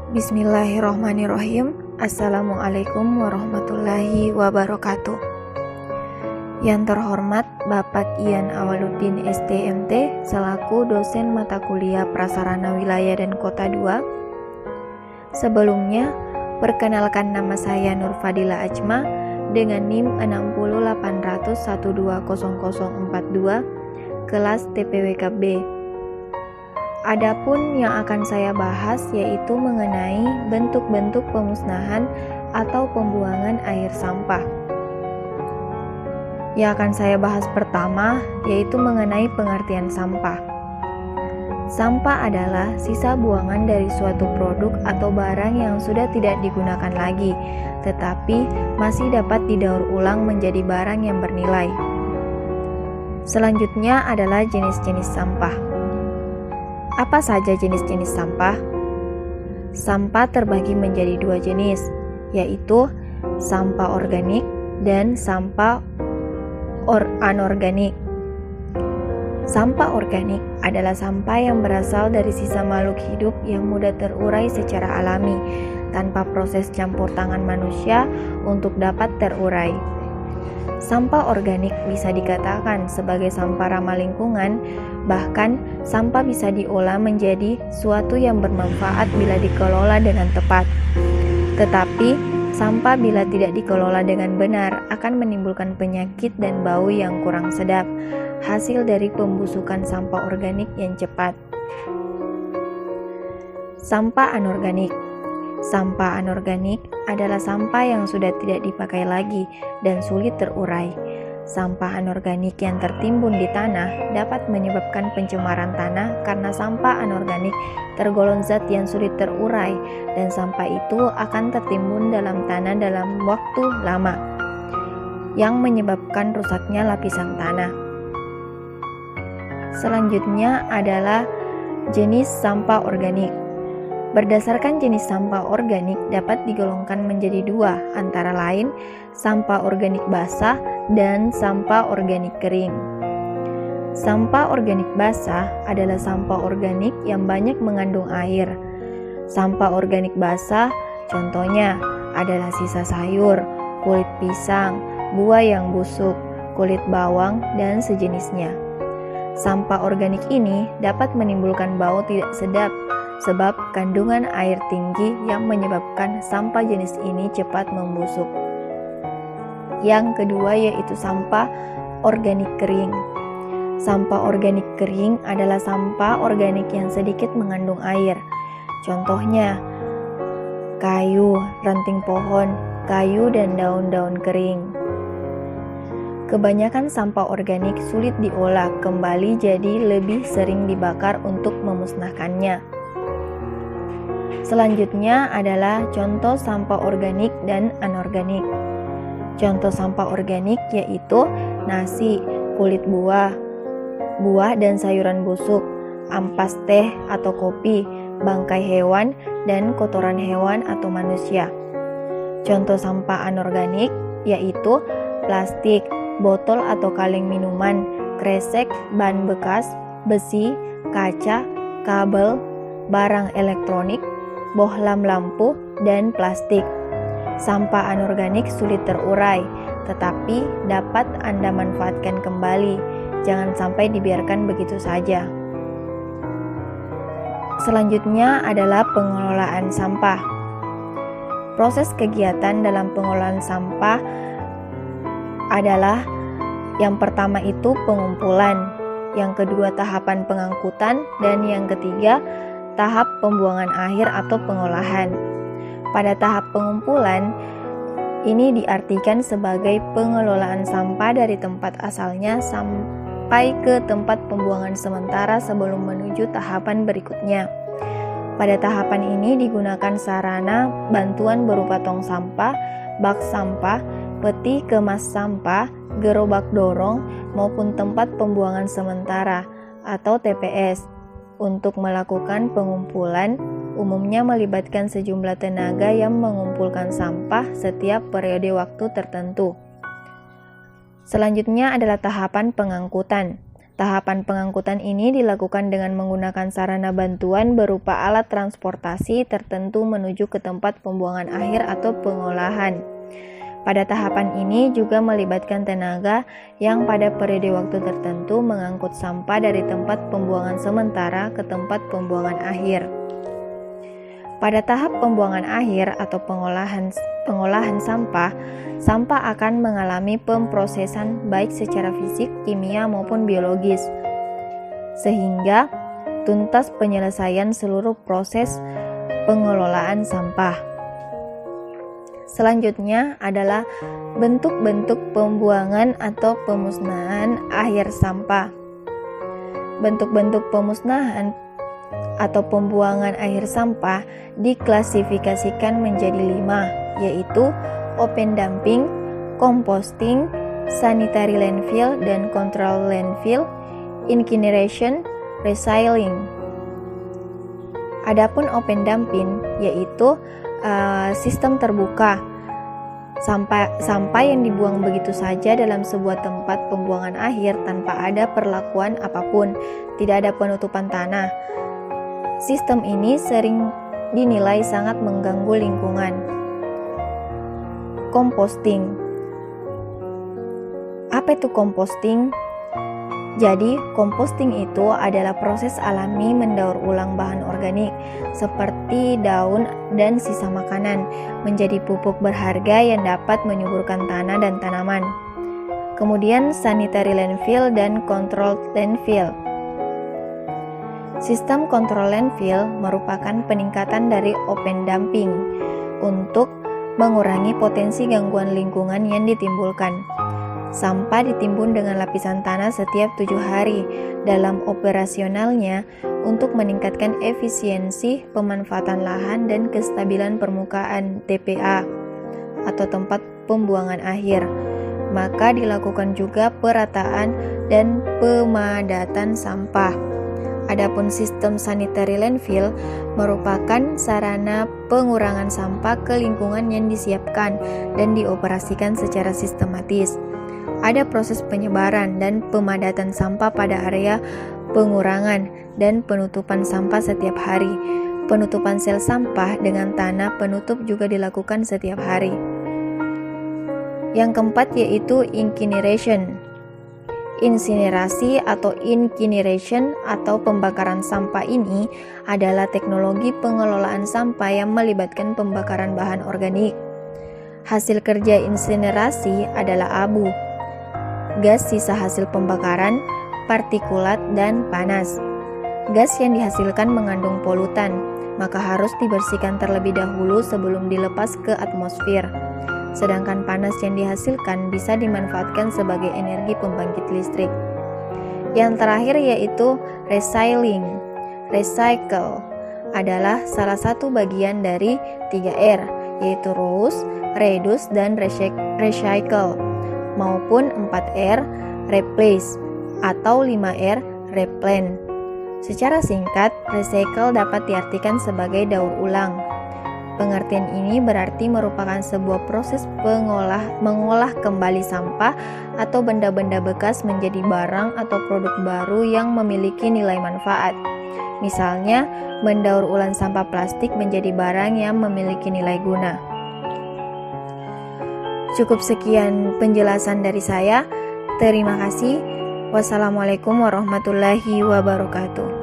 Bismillahirrohmanirrohim. Assalamualaikum warahmatullahi wabarakatuh. Yang terhormat Bapak Ian Awaluddin STMT selaku dosen mata kuliah Prasarana Wilayah dan Kota 2. Sebelumnya, perkenalkan nama saya Nurfadila Ajma dengan NIM 6080120042 kelas TPWKB. Adapun yang akan saya bahas yaitu mengenai bentuk-bentuk pemusnahan atau pembuangan air sampah. Yang akan saya bahas pertama yaitu mengenai pengertian sampah. Sampah adalah sisa buangan dari suatu produk atau barang yang sudah tidak digunakan lagi, tetapi masih dapat didaur ulang menjadi barang yang bernilai. Selanjutnya adalah jenis-jenis sampah. Apa saja jenis-jenis sampah? Sampah terbagi menjadi dua jenis, yaitu sampah organik dan sampah anorganik. Sampah organik adalah sampah yang berasal dari sisa makhluk hidup yang mudah terurai secara alami, tanpa proses campur tangan manusia untuk dapat terurai. Sampah organik bisa dikatakan sebagai sampah ramah lingkungan, bahkan sampah bisa diolah menjadi suatu yang bermanfaat bila dikelola dengan tepat. Tetapi, sampah bila tidak dikelola dengan benar akan menimbulkan penyakit dan bau yang kurang sedap, hasil dari pembusukan sampah organik yang cepat. Sampah anorganik. Sampah anorganik adalah sampah yang sudah tidak dipakai lagi dan sulit terurai. Sampah anorganik yang tertimbun di tanah dapat menyebabkan pencemaran tanah karena sampah anorganik tergolong zat yang sulit terurai dan sampah itu akan tertimbun dalam tanah dalam waktu lama, yang menyebabkan rusaknya lapisan tanah. Selanjutnya adalah jenis sampah organik. Berdasarkan jenis sampah organik dapat digolongkan menjadi dua, antara lain sampah organik basah dan sampah organik kering. Sampah organik basah adalah sampah organik yang banyak mengandung air. Sampah organik basah contohnya adalah sisa sayur, kulit pisang, buah yang busuk, kulit bawang, dan sejenisnya. Sampah organik ini dapat menimbulkan bau tidak sedap sebab kandungan air tinggi yang menyebabkan sampah jenis ini cepat membusuk. Yang kedua yaitu sampah organik kering. Sampah organik kering adalah sampah organik yang sedikit mengandung air. Contohnya, kayu, ranting pohon, kayu dan daun-daun kering. Kebanyakan sampah organik sulit diolah kembali jadi lebih sering dibakar untuk memusnahkannya. Selanjutnya adalah contoh sampah organik dan anorganik. Contoh sampah organik yaitu nasi, kulit buah dan sayuran busuk, ampas teh atau kopi, bangkai hewan, dan kotoran hewan atau manusia. Contoh sampah anorganik yaitu plastik, botol atau kaleng minuman, kresek, ban bekas, besi, kaca, kabel, barang elektronik, bohlam lampu, dan plastik. Sampah anorganik sulit terurai, tetapi dapat Anda manfaatkan kembali. Jangan sampai dibiarkan begitu saja. Selanjutnya adalah pengelolaan sampah. Proses kegiatan dalam pengelolaan sampah adalah yang pertama itu pengumpulan, yang kedua tahapan pengangkutan, dan yang ketiga tahap pembuangan akhir atau pengolahan. Pada tahap pengumpulan, ini diartikan sebagai pengelolaan sampah dari tempat asalnya sampai ke tempat pembuangan sementara sebelum menuju tahapan berikutnya. Pada tahapan ini digunakan sarana bantuan berupa tong sampah, bak sampah, peti kemas sampah, gerobak dorong, maupun tempat pembuangan sementara atau TPS. Untuk melakukan pengumpulan, umumnya melibatkan sejumlah tenaga yang mengumpulkan sampah setiap periode waktu tertentu. Selanjutnya adalah tahapan pengangkutan. Tahapan pengangkutan ini dilakukan dengan menggunakan sarana bantuan berupa alat transportasi tertentu menuju ke tempat pembuangan akhir atau pengolahan. Pada tahapan ini juga melibatkan tenaga yang pada periode waktu tertentu mengangkut sampah dari tempat pembuangan sementara ke tempat pembuangan akhir. Pada tahap pembuangan akhir atau pengolahan sampah, sampah akan mengalami pemprosesan baik secara fisik, kimia maupun biologis, sehingga tuntas penyelesaian seluruh proses pengelolaan sampah. Selanjutnya adalah bentuk-bentuk pembuangan atau pemusnahan akhir sampah. Bentuk-bentuk pemusnahan atau pembuangan akhir sampah diklasifikasikan menjadi 5, yaitu open dumping, composting, sanitary landfill dan control landfill, incineration, recycling. Adapun open dumping yaitu sistem terbuka. Sampah yang dibuang begitu saja dalam sebuah tempat pembuangan akhir tanpa ada perlakuan apapun, tidak ada penutupan tanah. Sistem ini sering dinilai sangat mengganggu lingkungan. Composting. Apa itu composting? Jadi, composting itu adalah proses alami mendaur ulang bahan organik seperti daun dan sisa makanan menjadi pupuk berharga yang dapat menyuburkan tanah dan tanaman. Kemudian sanitary landfill dan controlled landfill. Sistem control landfill merupakan peningkatan dari open dumping untuk mengurangi potensi gangguan lingkungan yang ditimbulkan. Sampah ditimbun dengan lapisan tanah setiap 7 hari dalam operasionalnya untuk meningkatkan efisiensi pemanfaatan lahan dan kestabilan permukaan TPA atau tempat pembuangan akhir. Maka dilakukan juga perataan dan pemadatan sampah. Adapun sistem sanitary landfill merupakan sarana pengurangan sampah ke lingkungan yang disiapkan dan dioperasikan secara sistematis. Ada proses penyebaran dan pemadatan sampah pada area pengurangan dan penutupan sampah setiap hari. Penutupan sel sampah dengan tanah penutup juga dilakukan setiap hari. Yang keempat yaitu incineration. Insinerasi atau incineration atau pembakaran sampah ini adalah teknologi pengelolaan sampah yang melibatkan pembakaran bahan organik. Hasil kerja insinerasi adalah abu, gas sisa hasil pembakaran, partikulat, dan panas. Gas yang dihasilkan mengandung polutan, maka harus dibersihkan terlebih dahulu sebelum dilepas ke atmosfer. Sedangkan panas yang dihasilkan bisa dimanfaatkan sebagai energi pembangkit listrik. Yang terakhir yaitu recycling. Recycle adalah salah satu bagian dari 3R, yaitu reuse, reduce, dan recycle, maupun 4R, replace, atau 5R, replant. Secara singkat, recycle dapat diartikan sebagai daur ulang. Pengertian ini berarti merupakan sebuah proses mengolah kembali sampah atau benda-benda bekas menjadi barang atau produk baru yang memiliki nilai manfaat. Misalnya, mendaur ulang sampah plastik menjadi barang yang memiliki nilai guna. Cukup sekian penjelasan dari saya. Terima kasih. Wassalamualaikum warahmatullahi wabarakatuh.